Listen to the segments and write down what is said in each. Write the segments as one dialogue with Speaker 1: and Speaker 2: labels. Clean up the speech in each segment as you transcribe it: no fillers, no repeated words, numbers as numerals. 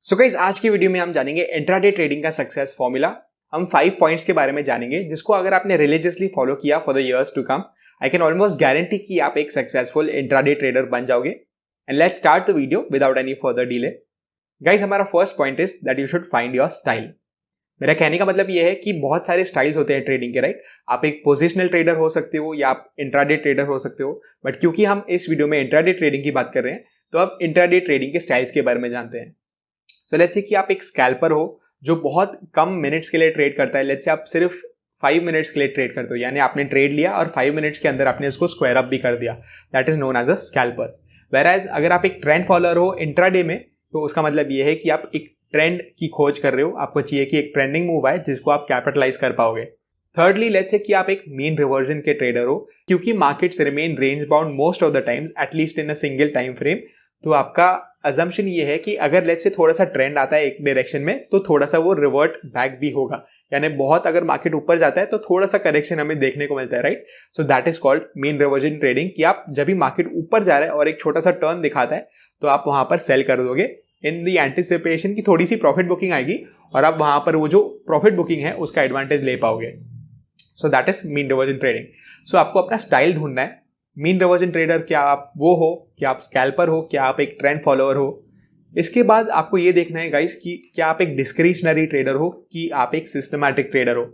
Speaker 1: So guys, आज की video में हम जानेंगे इंट्राडे ट्रेडिंग का सक्सेस फॉर्मूला। हम 5 पॉइंट्स के बारे में जानेंगे जिसको अगर आपने रिलीजियसली फॉलो किया for the years to come, I can almost guarantee कि आप एक सक्सेसफुल इंट्राडे ट्रेडर बन जाओगे। And let's start the video without any further delay. Guys, हमारा first point is that you should find your style. मेरा कहने का मतलब ये है कि बहुत सारे स्टाइल्स होते हैं ट्रेडिंग के, राइट। आप एक पोजिशनल ट्रेडर हो सकते हो या आप इंट्राडे ट्रेडर हो सकते हो, बट क्योंकि हम इस वीडियो में इंट्राडे ट्रेडिंग की बात कर रहे हैं तो अब इंट्राडे ट्रेडिंग के स्टाइल्स के बारे में जानते हैं। सो लेट्स से कि आप एक स्कैल्पर हो जो बहुत कम मिनट्स के लिए ट्रेड करता है। लेट्स से आप सिर्फ 5 मिनट्स के लिए ट्रेड करते हो, यानी आपने ट्रेड लिया और 5 मिनट्स के अंदर आपने उसको स्क्वायर अप भी कर दिया। That is known as a scalper. Whereas अगर आप एक ट्रेंड फॉलोअर हो इंट्राडे में, तो उसका मतलब ये है कि आप एक ट्रेंड की खोज कर रहे हो। आपको चाहिए कि एक ट्रेंडिंग मूव आए जिसको आप कैपिटलाइज कर पाओगे। थर्डली, लेट्स से कि आप एक मीन रिवर्जन के ट्रेडर हो, क्योंकि markets remain range bound most of the times at least in a single time frame. तो आपका अजम्पशन ये है कि अगर लेट्स से थोड़ा सा ट्रेंड आता है एक डायरेक्शन में तो थोड़ा सा वो रिवर्ट बैक भी होगा, यानी बहुत अगर मार्केट ऊपर जाता है तो थोड़ा सा करेक्शन हमें देखने को मिलता है, right. So that is called mean reversion trading, कि आप जब भी मार्केट ऊपर जा रहा है और एक छोटा सा टर्न दिखाता है तो आप वहां पर सेल कर दोगे इन दी एंटिसिपेशन की थोड़ी सी प्रॉफिट बुकिंग आएगी और आप वहां पर वो जो प्रॉफिट बुकिंग है उसका एडवांटेज ले पाओगे। So that is mean reversion trading. So आपको अपना स्टाइल ढूंढना है। मीन रिवर्जन ट्रेडर क्या आप वो हो, क्या आप स्कैल्पर हो, क्या आप एक ट्रेंड फॉलोअर हो। इसके बाद आपको ये देखना है गाइस कि क्या आप एक डिस्क्रिशनरी ट्रेडर हो कि आप एक सिस्टमैटिक ट्रेडर हो।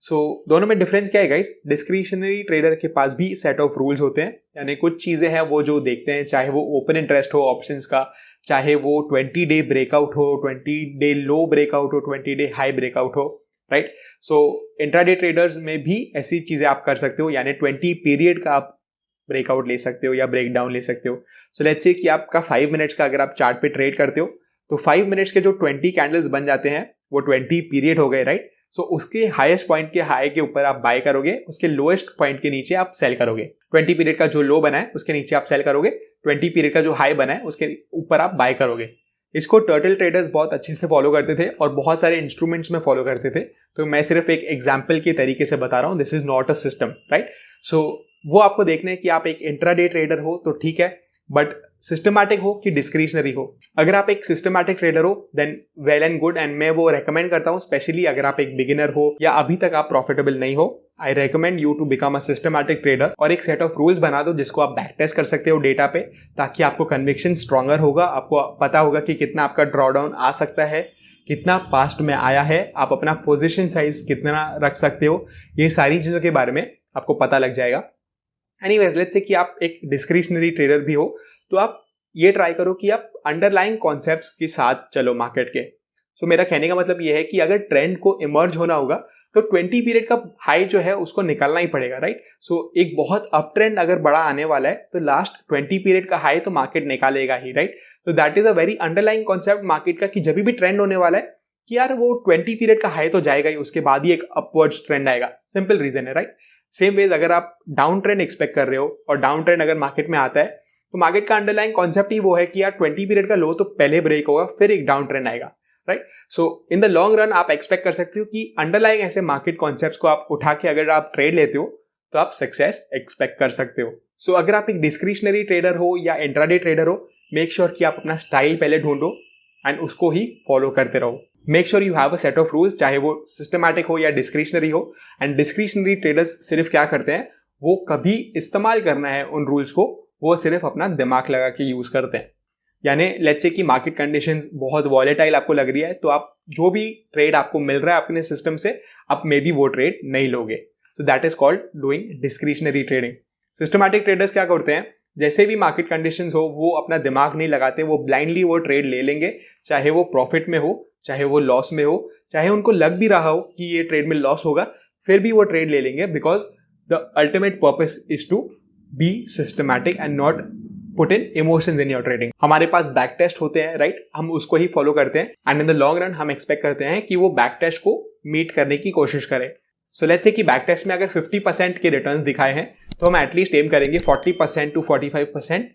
Speaker 1: सो दोनों में डिफरेंस क्या है गाइस। डिस्क्रिशनरी ट्रेडर के पास भी सेट ऑफ रूल्स होते हैं, यानी कुछ चीजें हैं वो जो देखते हैं, चाहे वो ओपन इंटरेस्ट हो ऑप्शंस का, चाहे वो 20 डे ब्रेकआउट हो, 20 डे लो ब्रेकआउट हो, 20 डे हाई ब्रेकआउट हो, राइट। सो इंट्राडे ट्रेडर्स में भी ऐसी चीजें आप कर सकते हो, यानी 20 पीरियड का आप ब्रेकआउट ले सकते हो या ब्रेक डाउन ले सकते हो। सो लेट्स से कि आपका 5 मिनट्स का अगर आप चार्ट पे ट्रेड करते हो तो 5 मिनट्स के जो 20 कैंडल्स बन जाते हैं वो 20 पीरियड हो गए, राइट। सो उसके हाईएस्ट पॉइंट के हाई के ऊपर आप बाय करोगे, उसके लोएस्ट पॉइंट के नीचे आप सेल करोगे। 20 पीरियड का जो लो बना है उसके नीचे आप सेल करोगे, 20 पीरियड का जो हाई बना है उसके ऊपर आप बाय करोगे। इसको टर्टल ट्रेडर्स बहुत अच्छे से फॉलो करते थे और बहुत सारे इंस्ट्रूमेंट्स में फॉलो करते थे। तो मैं सिर्फ एक एग्जाम्पल के तरीके से बता रहा हूँ, this is not a system, right. So वो आपको देखना है कि आप एक इंट्राडे ट्रेडर हो तो ठीक है, बट सिस्टमैटिक हो कि डिस्क्रिशनरी हो। अगर आप एक सिस्टमैटिक ट्रेडर हो then well and good, and मैं वो रेकमेंड करता हूँ स्पेशली अगर आप एक बिगिनर हो या अभी तक आप प्रॉफिटेबल नहीं हो। I recommend you to become a systematic trader और एक सेट ऑफ रूल्स बना दो जिसको आप बैक टेस्ट कर सकते हो डेटा पे, ताकि आपको कन्विक्शन स्ट्रॉन्गर होगा। आपको पता होगा कि कितना आपका ड्रॉडाउन आ सकता है, कितना पास्ट में आया है, आप अपना पोजिशन साइज कितना रख सकते हो, ये सारी चीजों के बारे में आपको पता लग जाएगा। एनीवेज, लेट्स से कि आप एक डिस्क्रिशनरी ट्रेडर भी हो तो आप ये ट्राई करो कि आप अंडरलाइंग कॉन्सेप्ट्स के साथ चलो मार्केट के। सो मेरा कहने का मतलब ये है कि अगर ट्रेंड को इमर्ज होना होगा तो 20 पीरियड का हाई जो है उसको निकालना ही पड़ेगा, राइट। सो एक बहुत अप ट्रेंड अगर बड़ा आने वाला है तो लास्ट 20 पीरियड का हाई तो मार्केट निकालेगा ही, राइट। तो that is a very underlying concept market का कि जब भी ट्रेंड होने वाला है कि यार वो 20 पीरियड का हाई तो जाएगा ही, उसके बाद ही एक अपवर्ड्स ट्रेंड आएगा। सिंपल रीजन है, राइट। सेम वेज अगर आप डाउन ट्रेंड एक्सपेक्ट कर रहे हो और डाउन ट्रेंड अगर मार्केट में आता है तो मार्केट का अंडरलाइंग कॉन्सेप्ट ही वो है कि यार 20 पीरियड का लो तो पहले ब्रेक होगा फिर एक डाउन ट्रेंड आएगा, right. So in the long run आप एक्सपेक्ट कर सकते हो कि अंडरलाइंग ऐसे मार्केट कॉन्सेप्ट्स को आप उठा के अगर आप ट्रेड लेते हो तो आप सक्सेस एक्सपेक्ट कर सकते हो। सो अगर आप एक डिस्क्रिशनरी ट्रेडर हो या इंट्राडे ट्रेडर हो, मेक श्योर कि आप अपना स्टाइल पहले ढूंढो एंड उसको ही फॉलो करते रहो। Make sure you have a set of rules, चाहे वो सिस्टमैटिक हो या डिस्क्रिशनरी हो। एंड डिस्क्रिशनरी ट्रेडर्स सिर्फ क्या करते हैं, वो कभी इस्तेमाल करना है उन रूल्स को, वो सिर्फ अपना दिमाग लगा के यूज करते हैं। यानी लेट्स से कि मार्केट कंडीशंस बहुत वॉलेटाइल आपको लग रही है तो आप जो भी ट्रेड आपको मिल रहा है अपने सिस्टम से, आप मे बी वो ट्रेड नहीं लोगे। सो that is called doing discretionary trading. Systematic traders क्या करते हैं, जैसे भी मार्केट कंडीशंस हो वो अपना दिमाग नहीं लगाते, वो ब्लाइंडली वो ट्रेड ले लेंगे, चाहे वो प्रॉफिट में हो, चाहे वो लॉस में हो, चाहे उनको लग भी रहा हो कि ये ट्रेड में लॉस होगा, फिर भी वो ट्रेड ले लेंगे, because the ultimate purpose is to be systematic and not put in emotions in your trading. हमारे पास बैक टेस्ट होते हैं, राइट, हम उसको ही फॉलो करते हैं and in the long run हम एक्सपेक्ट करते हैं कि वो बैक टेस्ट को मीट करने की कोशिश करें। सो लेट्स से कि बैक टेस्ट में अगर 50% के रिटर्न्स दिखाए हैं तो हम एटलीस्ट एम करेंगे 40% टू 45%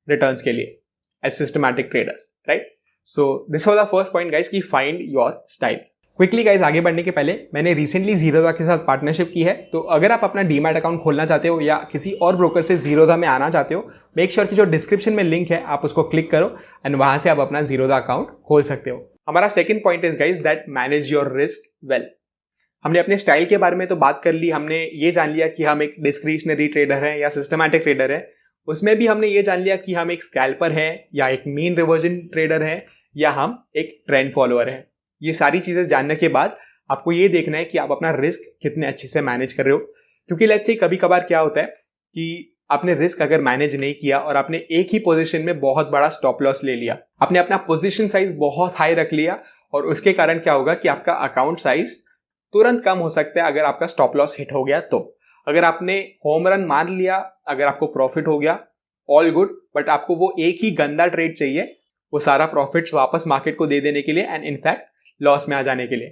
Speaker 1: रिटर्न्स के लिए as systematic traders, right. So this was the first point guys कि find your style. Quickly guys आगे बढ़ने के पहले मैंने रिसेंटली जीरोधा के साथ पार्टनरशिप की है, तो अगर आप अपना डीमैट अकाउंट खोलना चाहते हो या किसी और ब्रोकर से जीरोधा में आना चाहते हो, मेक श्योर कि जो डिस्क्रिप्शन में लिंक है आप उसको क्लिक करो एंड वहां से आप अपना जीरोधा अकाउंट खोल सकते हो। हमारा second point is guys that manage your risk well. हमने अपने स्टाइल के बारे में तो बात कर ली, हमने ये जान लिया कि हम एक डिस्क्रिशनरी ट्रेडर हैं या सिस्टमैटिक ट्रेडर हैं। उसमें भी हमने ये जान लिया कि हम एक स्कैल्पर हैं या एक मीन रिवर्जन ट्रेडर हैं या हम एक ट्रेंड फॉलोअर हैं। ये सारी चीजें जानने के बाद आपको ये देखना है कि आप अपना रिस्क कितने अच्छे से मैनेज कर रहे हो, क्योंकि लेट्स से कभी कभार क्या होता है कि आपने रिस्क अगर मैनेज नहीं किया और आपने एक ही पोजीशन में बहुत बड़ा स्टॉप लॉस ले लिया, आपने अपना पोजीशन साइज बहुत हाई रख लिया और उसके कारण क्या होगा कि आपका अकाउंट साइज तुरंत कम हो सकता है अगर आपका स्टॉप लॉस हिट हो गया। तो अगर आपने होम रन मार लिया, अगर आपको प्रॉफिट हो गया, ऑल गुड, बट आपको वो एक ही गंदा ट्रेड चाहिए वो सारा प्रॉफिट्स वापस मार्केट को दे देने के लिए एंड इनफैक्ट लॉस में आ जाने के लिए,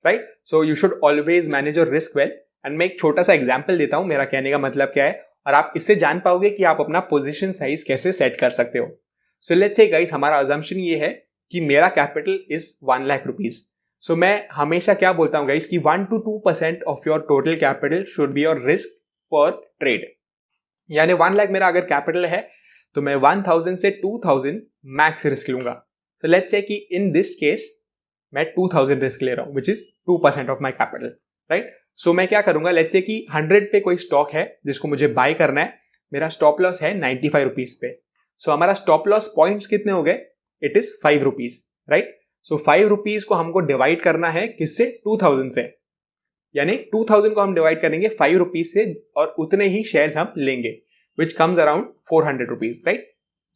Speaker 1: right. So you should always manage your risk well. And मैं एक छोटा सा एग्जांपल देता हूं मेरा कहने का मतलब क्या है, और आप इससे जान पाओगे कि आप अपना पोजीशन साइज कैसे सेट कर सकते हो। सो लेट्स से गाइस हमारा अजम्पशन ये है कि मेरा कैपिटल इज 1 लाख रुपीज। सो मैं हमेशा क्या बोलता हूं गाइस कि 1 to 2% of your total capital should be your risk पर ट्रेड। यानी 1 लाख मेरा अगर कैपिटल है तो मैं 1000 से 2000 मैक्स रिस्क लूंगा। तो लेट्स से कि इन दिस केस मैं 2000 रिस्क ले रहा हूं which is 2% of my capital, right. So मैं क्या करूंगा, लेट्स से कि 100 पे कोई स्टॉक है जिसको मुझे बाय करना है, मेरा स्टॉप लॉस है 95 रुपीज पे। सो हमारा स्टॉप लॉस पॉइंट्स कितने हो गए, it is 5 rupees, right. So 5 rupees को हमको डिवाइड करना है किससे, 2000 से, यानी 2000 को हम डिवाइड करेंगे 5 रुपीज से और उतने ही शेयर्स हम लेंगे which comes around 400 rupees, right,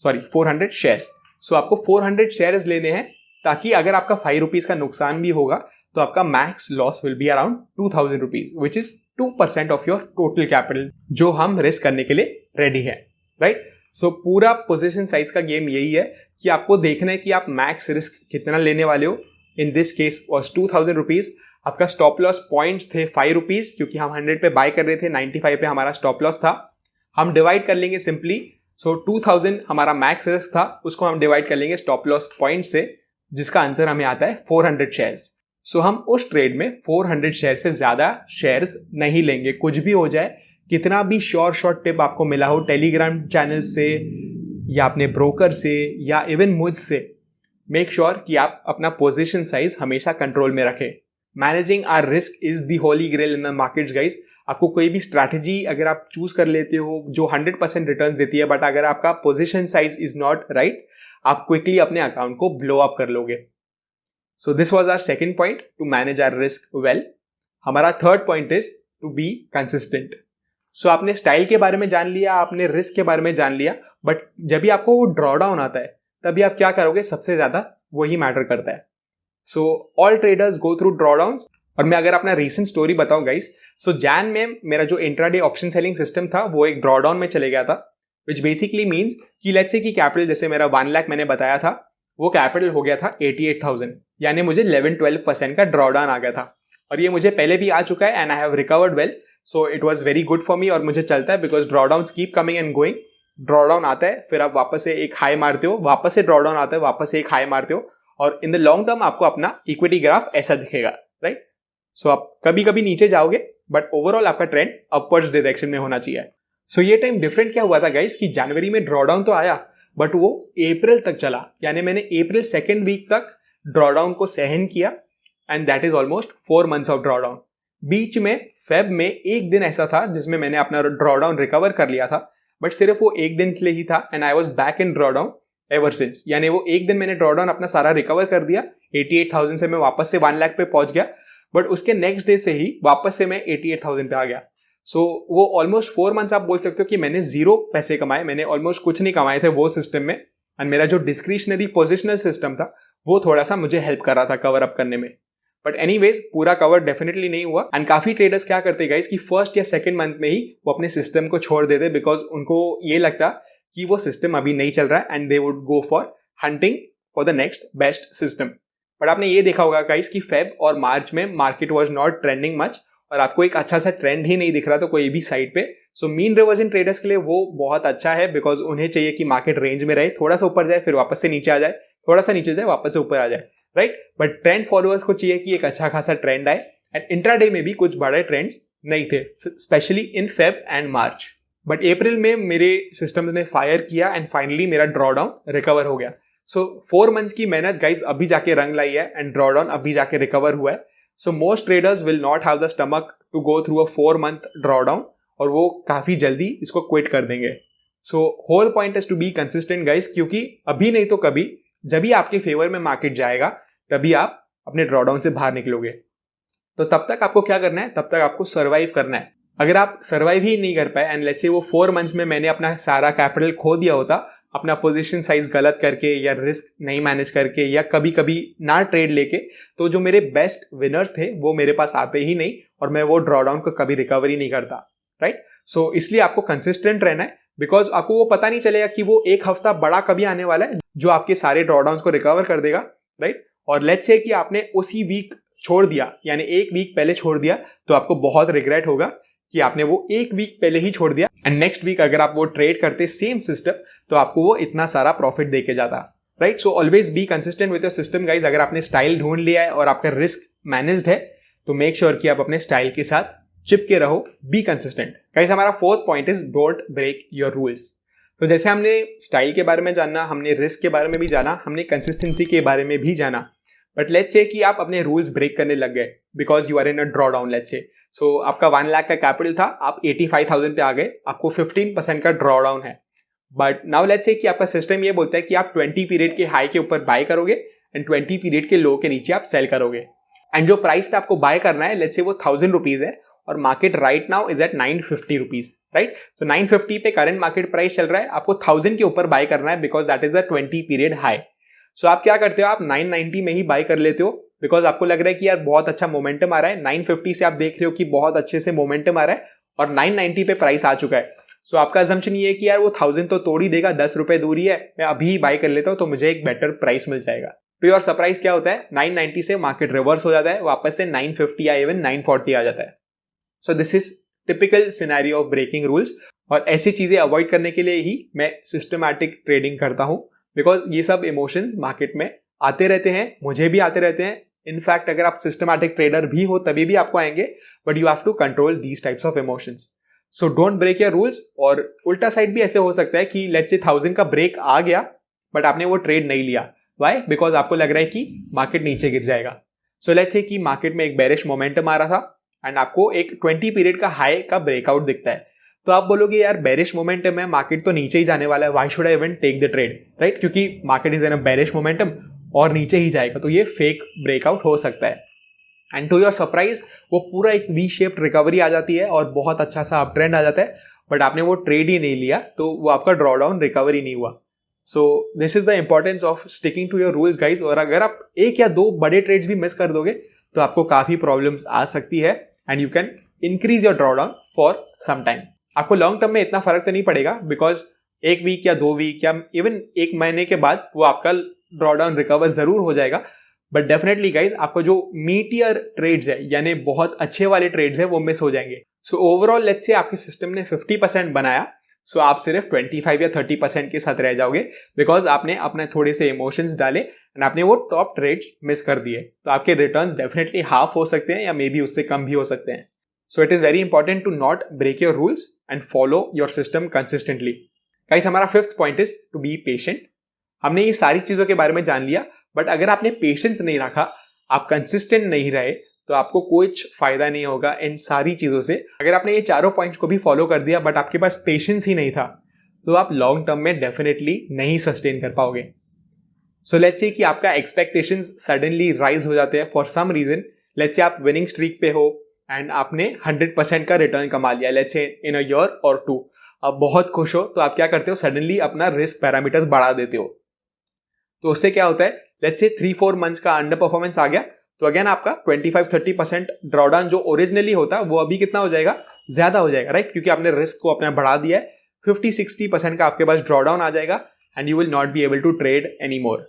Speaker 1: sorry 400 shares. So आपको 400 शेयर्स लेने हैं ताकि अगर आपका 5 रुपीज का नुकसान भी होगा तो आपका max loss will be around 2000 rupees which is 2% of your total capital जो हम रिस्क करने के लिए रेडी है, राइट। सो पूरा पोजीशन साइज का गेम यही है कि आपको देखना है कि आप मैक्स रिस्क कितना लेने वाले हो। In this case was 2000 rupees. आपका स्टॉप लॉस पॉइंट्स थे 5 रुपीज क्योंकि हम 100 पे बाय कर रहे थे, 95 पे हमारा स्टॉप लॉस था। हम डिवाइड कर लेंगे सिंपली, सो 2000 हमारा मैक्स रिस्क था, उसको हम डिवाइड कर लेंगे स्टॉप लॉस पॉइंट से, जिसका आंसर हमें आता है 400 शेयर्स। सो हम उस ट्रेड में 400 शेयर से ज्यादा शेयर्स नहीं लेंगे, कुछ भी हो जाए, कितना भी श्योर शॉर्ट टिप आपको मिला हो टेलीग्राम चैनल से या अपने ब्रोकर से या इवन मुझसे, मेक श्योर कि आप अपना पोजीशन साइज हमेशा कंट्रोल में रखें। Managing our risk is the holy grail in the markets guys. आपको कोई भी स्ट्रैटेजी अगर आप चूज कर लेते हो जो 100% रिटर्न्स देती है, बट अगर आपका position size is not right, आप क्विकली अपने अकाउंट को ब्लो अप कर लोगे। So this was our second point, to manage our risk well. हमारा third point is to be consistent. So आपने स्टाइल के बारे में जान लिया, आपने रिस्क के बारे में जान लिया, बट जब भी आपको वो ड्रॉ डाउन आता है तभी आप क्या करोगे, सबसे ज्यादा वही मैटर करता है। So all traders go through draw down. और मैं अगर अपना रीसेंट स्टोरी बताऊं गाइस, सो जैन में मेरा जो इंट्राडे ऑप्शन सेलिंग सिस्टम था वो एक ड्रॉ डाउन में चले गया था, विच बेसिकली मीन्स कि लेट्स से कि कैपिटल जैसे मेरा 1 लाख मैंने बताया था, वो कैपिटल हो गया था 88,000, यानी मुझे 11-12% का ड्रॉ डाउन आ गया था। और ये मुझे पहले भी आ चुका है and I have recovered well, so it was very good for me. और मुझे चलता है because draw down keep coming and going. Draw down आता है, फिर आप वापस से एक हाई मारते हो, वापस से ड्रॉ डाउन आता है, वापस से एक हाई मारते हो, और इन द लॉन्ग टर्म आपको अपना इक्विटी ग्राफ ऐसा दिखेगा, राइट। सो आप कभी कभी नीचे जाओगे बट ओवरऑल आपका ट्रेंड अपवर्ड्स डायरेक्शन में होना चाहिए। सो ये टाइम डिफरेंट क्या हुआ था गाइस कि जनवरी में ड्रॉ डाउन तो आया बट वो अप्रैल तक चला, यानी मैंने अप्रैल सेकेंड वीक तक ड्रॉ डाउन को सहन किया and that is almost 4 months of drawdown. बीच में फेब में एक दिन ऐसा था जिसमें मैंने अपना ड्रॉ डाउन रिकवर कर लिया था, बट सिर्फ वो एक दिन के लिए ही था and I was back in draw down ever since. यानी वो एक दिन मैंने ड्रॉ डाउन अपना सारा रिकवर कर दिया, 88,000 से मैं वापस से 1 लाख पे पहुंच गया, बट उसके नेक्स्ट डे से ही वापस से मैं 88,000 पे आ गया। सो वो ऑलमोस्ट 4 मंथ्स आप बोल सकते हो कि मैंने 0 पैसे कमाए, मैंने ऑलमोस्ट कुछ नहीं कमाए थे वो सिस्टम में। एंड मेरा जो डिस्क्रिशनरी पोजिशनल सिस्टम था वो थोड़ा सा मुझे हेल्प कर रहा था कवर अप करने में, बट एनीवेज पूरा कवर डेफिनेटली नहीं हुआ। एंड काफी ट्रेडर्स क्या करते गाइस कि फर्स्ट या सेकंड मंथ में ही वो अपने सिस्टम को छोड़ देते बिकॉज उनको ये लगता कि वो सिस्टम अभी नहीं चल रहा है and they would go for hunting for the next best system. But आपने ये देखा होगा गाइस कि फेब और मार्च में market was not trending much और आपको एक अच्छा सा ट्रेंड ही नहीं दिख रहा था कोई भी साइड पे। सो मीन रिवर्जन ट्रेडर्स के लिए वो बहुत अच्छा है बिकॉज उन्हें चाहिए कि मार्केट रेंज में रहे, थोड़ा सा ऊपर जाए फिर वापस से नीचे आ जाए, थोड़ा सा नीचे जाए वापस से ऊपर आ जाए। राइट। बट ट्रेंड फॉलोअर्स को चाहिए कि एक अच्छा खासा ट्रेंड आए, एंड इंट्राडे में भी कुछ बड़े ट्रेंड्स नहीं थे, specially in Feb and March. But April में मेरे सिस्टम्स ने फायर किया एंड फाइनली मेरा ड्रॉडाउन रिकवर हो गया। सो 4 मंथ्स की मेहनत गाइज अभी जाके रंग लाई है एंड ड्रॉडाउन अभी जाके रिकवर हुआ है। So most traders will not have the stomach to go through a 4 month drawdown, और वो काफी जल्दी इसको क्विट कर देंगे। So whole point is to be consistent guys, क्योंकि अभी नहीं तो कभी जब भी आपके फेवर में मार्केट जाएगा तभी आप अपने ड्रॉडाउन से बाहर निकलोगे। तो तब तक आपको क्या करना है, तब तक आपको सर्वाइव करना है। अगर आप सर्वाइव ही नहीं कर पाए, एंड लेट्स से वो 4 मंथ्स में मैंने अपना सारा कैपिटल खो दिया होता, अपना पोजीशन साइज गलत करके या रिस्क नहीं मैनेज करके या कभी कभी ना ट्रेड लेके, तो जो मेरे बेस्ट विनर्स थे वो मेरे पास आते ही नहीं और मैं वो ड्रॉडाउन को कभी रिकवरी नहीं करता, राइट। सो इसलिए आपको कंसिस्टेंट रहना है, बिकॉज आपको वो पता नहीं चलेगा कि वो एक हफ्ता बड़ा कभी आने वाला है जो आपके सारे ड्रॉडाउन को रिकवर कर देगा, राइट। और लेट्स से कि आपने उसी वीक छोड़ दिया, यानी एक वीक पहले छोड़ दिया, तो आपको बहुत रिग्रेट होगा कि आपने वो एक वीक पहले ही छोड़ दिया, एंड नेक्स्ट वीक अगर आप वो ट्रेड करते सेम सिस्टम तो आपको वो इतना सारा प्रॉफिट देके जाता, right. So always be consistent with your system guys. अगर आपने स्टाइल ढूंढ लिया है और आपका रिस्क मैनेज्ड है तो मेक श्योर कि आप अपने स्टाइल के साथ चिपके रहो, बी कंसिस्टेंट गाइज। हमारा 4th point is don't break your rules. तो जैसे हमने स्टाइल के बारे में जाना, हमने रिस्क के बारे में भी जाना, हमने कंसिस्टेंसी के बारे में भी जाना, बट लेट्स से कि आप अपने रूल्स ब्रेक करने लग गए because you are in a drawdown. Let's say so आपका 1 लाख का कैपिटल था, आप 85,000 पे आ गए, आपको 15% का ड्रॉ डाउन है। बट नाउ लेट्स से कि आपका सिस्टम ये बोलता है कि आप 20 पीरियड के हाई के ऊपर बाय करोगे एंड 20 पीरियड के लो के नीचे आप सेल करोगे, एंड जो प्राइस पे आपको बाय करना है लेट्स से वो 1000 रुपीज है और market right now is at 950 rupees, right. तो 950 पे करंट मार्केट प्राइस चल रहा है, आपको 1000 के ऊपर बाय करना है because that is the 20 period high. So आप क्या करते हो, आप 990 में ही बाय कर लेते हो बिकॉज आपको लग रहा है कि यार बहुत अच्छा मोमेंटम आ रहा है। 950 से आप देख रहे हो कि बहुत अच्छे से मोमेंटम आ रहा है और 990 पे प्राइस आ चुका है। सो आपका अजम्पशन ये है कि यार वो 1000 तो तोड़ ही देगा, 10 रुपए दूरी है, मैं अभी ही बाय कर लेता हूं तो मुझे एक बेटर प्राइस मिल जाएगा। तो योर सरप्राइज क्या होता है, 990 से मार्केट रिवर्स हो जाता है, वापस से 950 या इवन 940 आ जाता है। So this is typical scenario of breaking rules, और ऐसी चीजें अवॉइड करने के लिए ही मैं सिस्टमैटिक ट्रेडिंग करता हूं, बिकॉज ये सब इमोशंस मार्केट में आते रहते हैं, मुझे भी आते रहते हैं। इनफैक्ट अगर आप सिस्टमैटिक ट्रेडर भी हो तभी भी आपको आएंगे, but you have to control these types of emotions. So don't break your rules. और उल्टा साइड भी ऐसे हो सकता है कि लेट्स से 1000 का ब्रेक आ गया बट आपने वो ट्रेड नहीं लिया, व्हाई, बिकॉज आपको लग रहा है कि मार्केट नीचे गिर जाएगा। सो लेट्स से कि मार्केट में एक बेरिश मोमेंटम आ रहा था एंड आपको एक 20 पीरियड का हाई का ब्रेकआउट दिखता है, तो आप बोलोगे यार बेरिश मोमेंटम है, मार्केट तो नीचे ही जाने वाला है, why should I even take the trade, right, क्योंकि market is in a bearish momentum और नीचे ही जाएगा, तो ये फेक ब्रेकआउट हो सकता है। एंड टू योर सरप्राइज वो पूरा एक वी शेप्ड रिकवरी आ जाती है और बहुत अच्छा सा अप ट्रेंड आ जाता है, बट आपने वो ट्रेड ही नहीं लिया तो वो आपका ड्रॉडाउन रिकवरी नहीं हुआ। So this is the importance of sticking to your rules guys. और अगर आप 1 या 2 बड़े ट्रेड्स भी मिस कर दोगे तो आपको काफी प्रॉब्लम्स आ सकती है and you can increase your drawdown for some time. आपको लॉन्ग टर्म में इतना फर्क तो नहीं पड़ेगा बिकॉज 1 वीक या 2 वीक या इवन 1 महीने के बाद वो आपका ड्रॉडाउन रिकवर जरूर हो जाएगा, बट डेफिनेटली गाइज आपको जो मीटियर ट्रेड्स है यानी बहुत अच्छे वाले ट्रेड्स है वो मिस हो जाएंगे। सो ओवरऑल लेट्स से आपके सिस्टम ने 50% बनाया, सो आप सिर्फ 25 या 30% के साथ रह जाओगे बिकॉज आपने अपने थोड़े से इमोशंस डाले एंड आपने वो टॉप ट्रेड्स मिस कर दिए, तो आपके रिटर्न्स डेफिनेटली हाफ हो सकते हैं या मे बी उससे कम भी हो सकते हैं। So it is very important to not break your rules and follow your system consistently. Guys हमारा 5th point is to be patient. हमने ये सारी चीजों के बारे में जान लिया, बट अगर आपने पेशेंस नहीं रखा, आप कंसिस्टेंट नहीं रहे, तो आपको कुछ फायदा नहीं होगा इन सारी चीजों से। अगर आपने ये चारों पॉइंट्स को भी फॉलो कर दिया बट आपके पास पेशेंस ही नहीं था, तो आप लॉन्ग टर्म में डेफिनेटली नहीं सस्टेन कर पाओगे। सो लेट्स से कि आपका एक्सपेक्टेशंस सडनली राइज हो जाते हैं for some reason. Let's say आप विनिंग स्ट्रीक पे हो एंड आपने 100% का रिटर्न कमा लिया, let's say in a year और 2, आप बहुत खुश हो, तो आप क्या करते हो, सडनली अपना रिस्क पैरामीटर्स बढ़ा देते हो। तो उससे क्या होता है, लेट्स से 3-4 मंथ्स का अंडर परफॉर्मेंस आ गया, तो अगेन आपका 25-30% ड्रॉडाउन जो ओरिजिनली होता वो अभी कितना हो जाएगा, ज्यादा हो जाएगा, राइट, क्योंकि आपने रिस्क को अपना बढ़ा दिया है। 50-60% का आपके पास ड्रॉडाउन आ जाएगा and you will not be able to trade any more.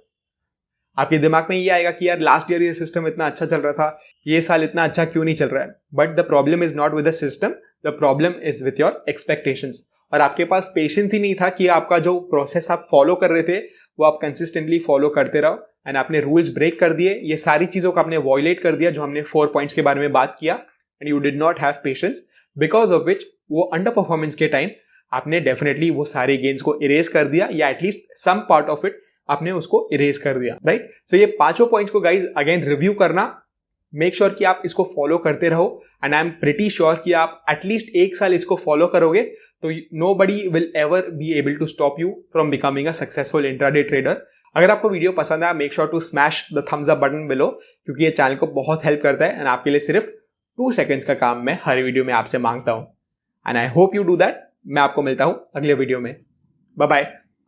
Speaker 1: आपके दिमाग में ये आएगा कि यार लास्ट ईयर ये सिस्टम इतना अच्छा चल रहा था, ये साल इतना अच्छा क्यों नहीं चल रहा है। But the problem is not with the system, the problem is with your expectations. और आपके पास पेशेंस ही नहीं था कि आपका जो प्रोसेस आप फॉलो कर रहे थे वो आप कंसिस्टेंटली फॉलो करते रहो, एंड आपने रूल्स ब्रेक कर दिए, ये सारी चीज़ों को आपने वॉयलेट कर दिया जो हमने 4 पॉइंट्स के बारे में बात किया, and you did not have patience, because of which वो अंडर परफॉर्मेंस के टाइम आपने डेफिनेटली वो सारे गेन्स को इरेज कर दिया, या at least some part of it आपने उसको इरेज कर दिया, राइट। सो ये पांचों पॉइंट्स को गाइज अगेन रिव्यू करना, मेक श्योर कि आप इसको फॉलो करते रहो, and I am pretty sure कि आप एटलीस्ट 1 साल इसको फॉलो करोगे तो nobody will ever be able to stop you from becoming a successful intraday trader. अगर आपको वीडियो पसंद आया, make sure to smash the thumbs up button below, क्योंकि ये चैनल को बहुत हेल्प करता है, एंड आपके लिए सिर्फ 2 सेकंड्स का काम मैं हर वीडियो में आपसे मांगता हूं, and I hope you do that. मैं आपको मिलता हूं अगले वीडियो में। Bye bye.